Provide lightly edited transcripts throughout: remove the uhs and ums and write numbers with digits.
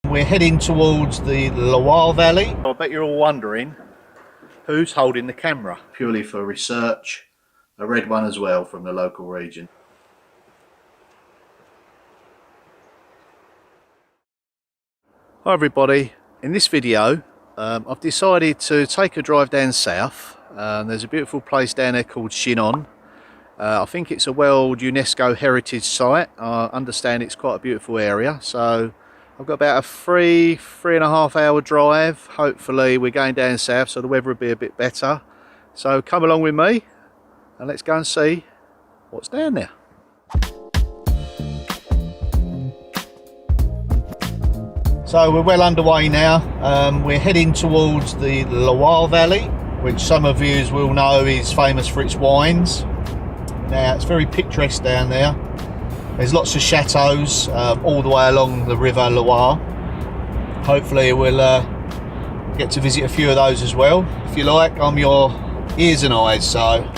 We're heading towards the Loire Valley. I bet you're all wondering who's holding the camera. Purely for research. A red one as well from the local region. Hi everybody, in this video I've decided to take a drive down south. There's a beautiful place down there called Chinon. I think it's a World UNESCO Heritage Site. I understand it's quite a beautiful area, so I've got about a three and a half hour drive. Hopefully we're going down south so the weather will be a bit better. So come along with me and let's go and see what's down there. So we're well underway now. We're heading towards the Loire Valley, which some of you will know is famous for its wines. Now it's very picturesque down there. There's lots of chateaux all the way along the river Loire. Hopefully we'll get to visit a few of those as well. If you like, I'm your ears and eyes, so.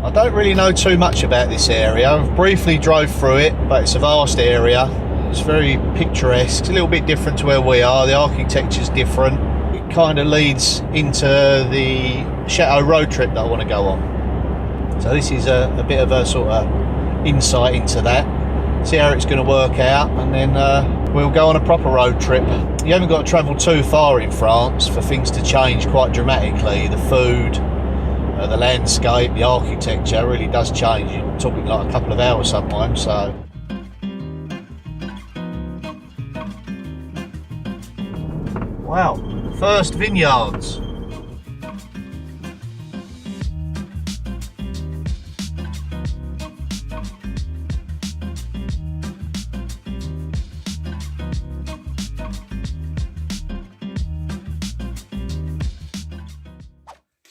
I don't really know too much about this area. I've briefly drove through it, but it's a vast area. It's very picturesque. It's a little bit different to where we are. The architecture's different. It kind of leads into the Chateau road trip that I want to go on. So this is a bit of a sort of insight into that. See how it's going to work out, and then we'll go on a proper road trip. You haven't got to travel too far in France for things to change quite dramatically. The food, the landscape, the architecture really does change. You're talking like a couple of hours sometimes. So wow, first vineyards.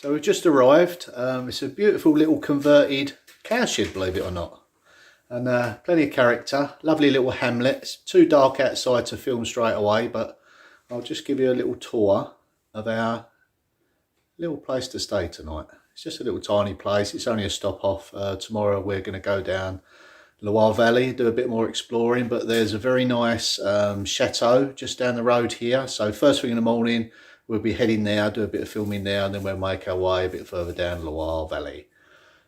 So we've just arrived. It's a beautiful little converted cowshed, believe it or not, and plenty of character. Lovely little hamlet. It's too dark outside to film straight away, but I'll just give you a little tour of our little place to stay tonight. It's just a little tiny place. It's only a stop off. Tomorrow we're going to go down Loire Valley, do a bit more exploring, but there's a very nice chateau just down the road here. So first thing in the morning, we'll be heading there, do a bit of filming there, and then we'll make our way a bit further down Loire Valley.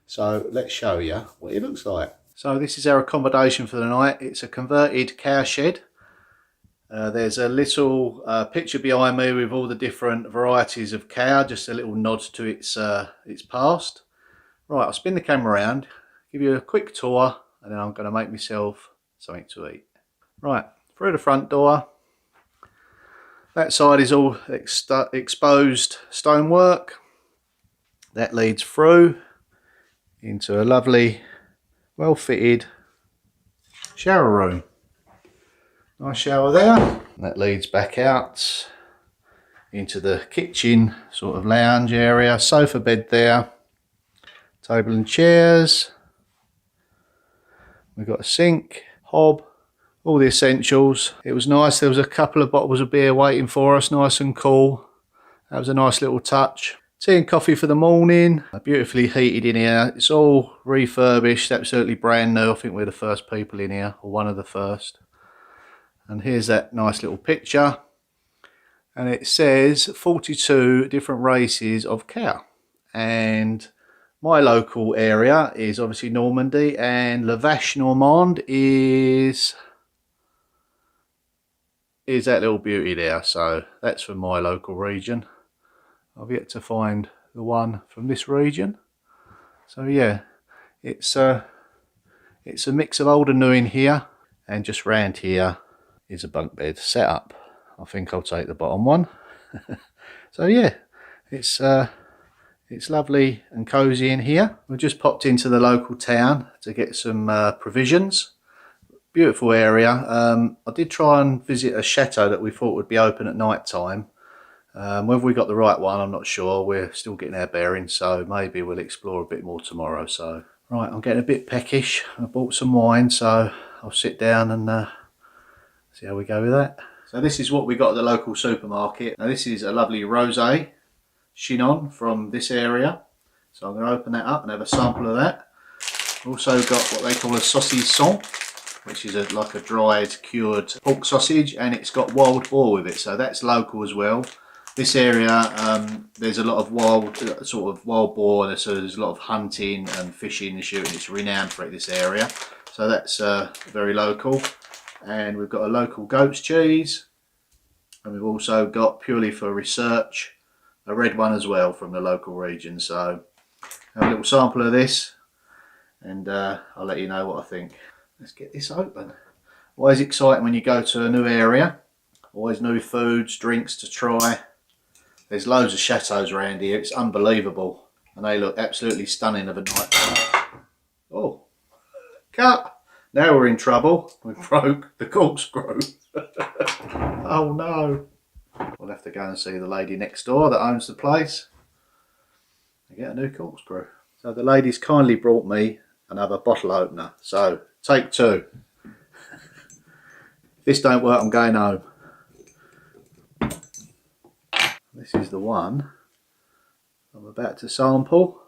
So let's show you what it looks like. So this is our accommodation for the night. It's a converted cowshed. There's a little picture behind me with all the different varieties of cow, just a little nod to its past. Right, I'll spin the camera around, give you a quick tour, and then I'm going to make myself something to eat. Right, through the front door. That side is all exposed stonework. That leads through into a lovely, well-fitted shower room. Nice shower there. That leads back out into the kitchen sort of lounge area. Sofa bed there. Table and chairs. We've got a sink, hob. All the essentials. It was nice. There was a couple of bottles of beer waiting for us, nice and cool. That was a nice little touch. Tea and coffee for the morning. Beautifully heated in here. It's all refurbished, absolutely brand new. I think we're the first people in here, or one of the first. And here's that nice little picture. And it says 42 different races of cow. And my local area is obviously Normandy, and La Vache Normande is that little beauty there. So that's from my local region. I've yet to find the one from this region. So yeah, it's a mix of old and new in here, and just round here is a bunk bed set up. I think I'll take the bottom one. So yeah, it's lovely and cozy in here. We've just popped into the local town to get some provisions. Beautiful area. I did try and visit a chateau that we thought would be open at night time. Whether we got the right one, I'm not sure. We're still getting our bearings, so maybe we'll explore a bit more tomorrow. So right, I'm getting a bit peckish. I bought some wine, so I'll sit down and see how we go with that. So this is what we got at the local supermarket. Now this is a lovely rosé Chinon from this area. So I'm going to open that up and have a sample of that. Also got what they call a saucisson, which is like a dried, cured pork sausage, and it's got wild boar with it, so that's local as well. This area, there's a lot of wild boar, so there's a lot of hunting and fishing and shooting. It's renowned for it, this area, so that's very local. And we've got a local goat's cheese, and we've also got, purely for research, a red one as well from the local region. So have a little sample of this, and I'll let you know what I think. Let's get this open. Always exciting when you go to a new area. Always new foods, drinks to try. There's loads of chateaus around here. It's unbelievable, and they look absolutely stunning of a night. Oh, cut! Now we're in trouble. We broke the corkscrew. Oh no! We'll have to go and see the lady next door that owns the place and get a new corkscrew. So the lady's kindly brought me another bottle opener. So take two. If this don't work, I'm going home. This is the one I'm about to sample.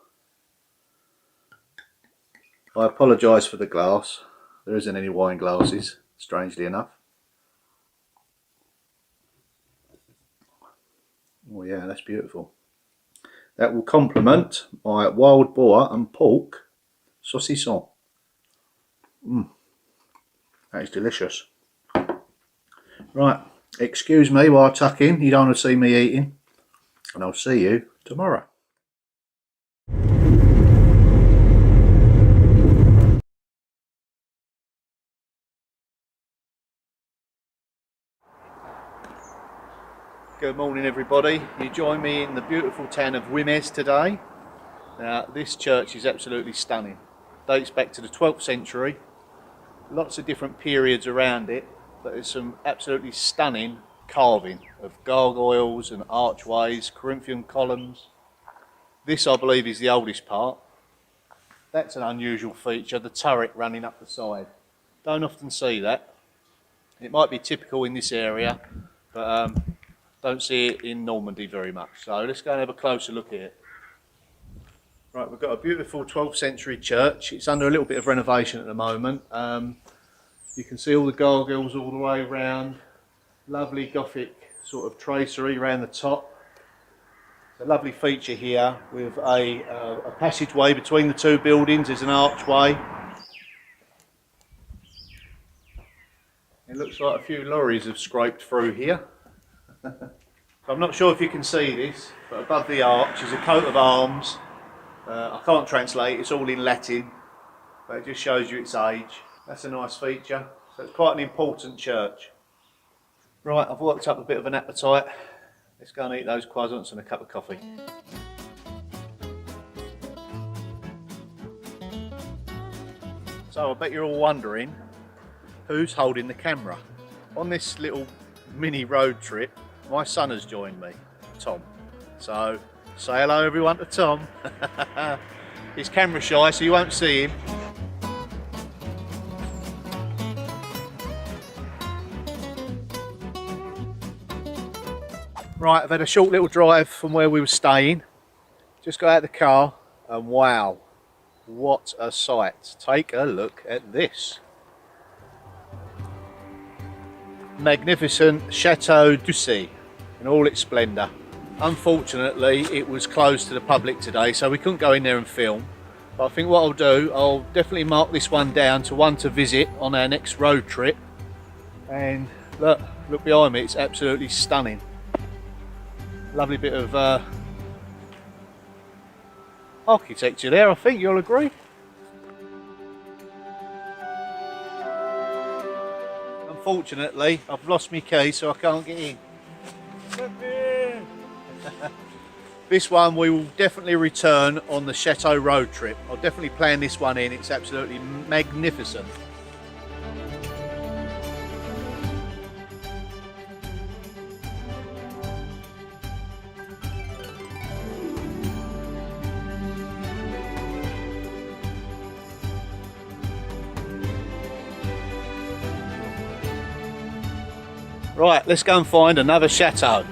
I apologise for the glass. There isn't any wine glasses, strangely enough. Oh yeah, that's beautiful. That will complement my wild boar and pork saucisson. That is delicious. Right, excuse me while I tuck in. You don't want to see me eating. And I'll see you tomorrow. Good morning everybody. You join me in the beautiful town of Wimes today. Now this church is absolutely stunning. Dates back to the 12th century. Lots of different periods around it, but there's some absolutely stunning carving of gargoyles and archways, Corinthian columns. This I believe is the oldest part. That's an unusual feature, the turret running up the side. Don't often see that. It might be typical in this area, but don't see it in Normandy very much. So let's go and have a closer look at it. Right, we've got a beautiful 12th century church. It's under a little bit of renovation at the moment. You can see all the gargoyles all the way around. Lovely Gothic sort of tracery around the top. It's a lovely feature here with a passageway between the two buildings. There's an archway. It looks like a few lorries have scraped through here. I'm not sure if you can see this, but above the arch is a coat of arms. I can't translate, it's all in Latin, but it just shows you its age. That's a nice feature. So it's quite an important church. Right, I've worked up a bit of an appetite. Let's go and eat those croissants and a cup of coffee. So I bet you're all wondering who's holding the camera. On this little mini road trip, my son has joined me, Tom. So say hello everyone to Tom. He's camera shy, so you won't see him. Right, I've had a short little drive from where we were staying. Just got out of the car and wow, what a sight. Take a look at this. Magnificent Chateau du Chinon in all its splendour. Unfortunately, it was closed to the public today, so we couldn't go in there and film. But I think what I'll do, I'll definitely mark this one down to one to visit on our next road trip. And look behind me, it's absolutely stunning. Lovely bit of architecture there, I think you'll agree. Unfortunately, I've lost my key, so I can't get in. This one we will definitely return on the Chateau road trip. I'll definitely plan this one in, it's absolutely magnificent. Right, let's go and find another chateau.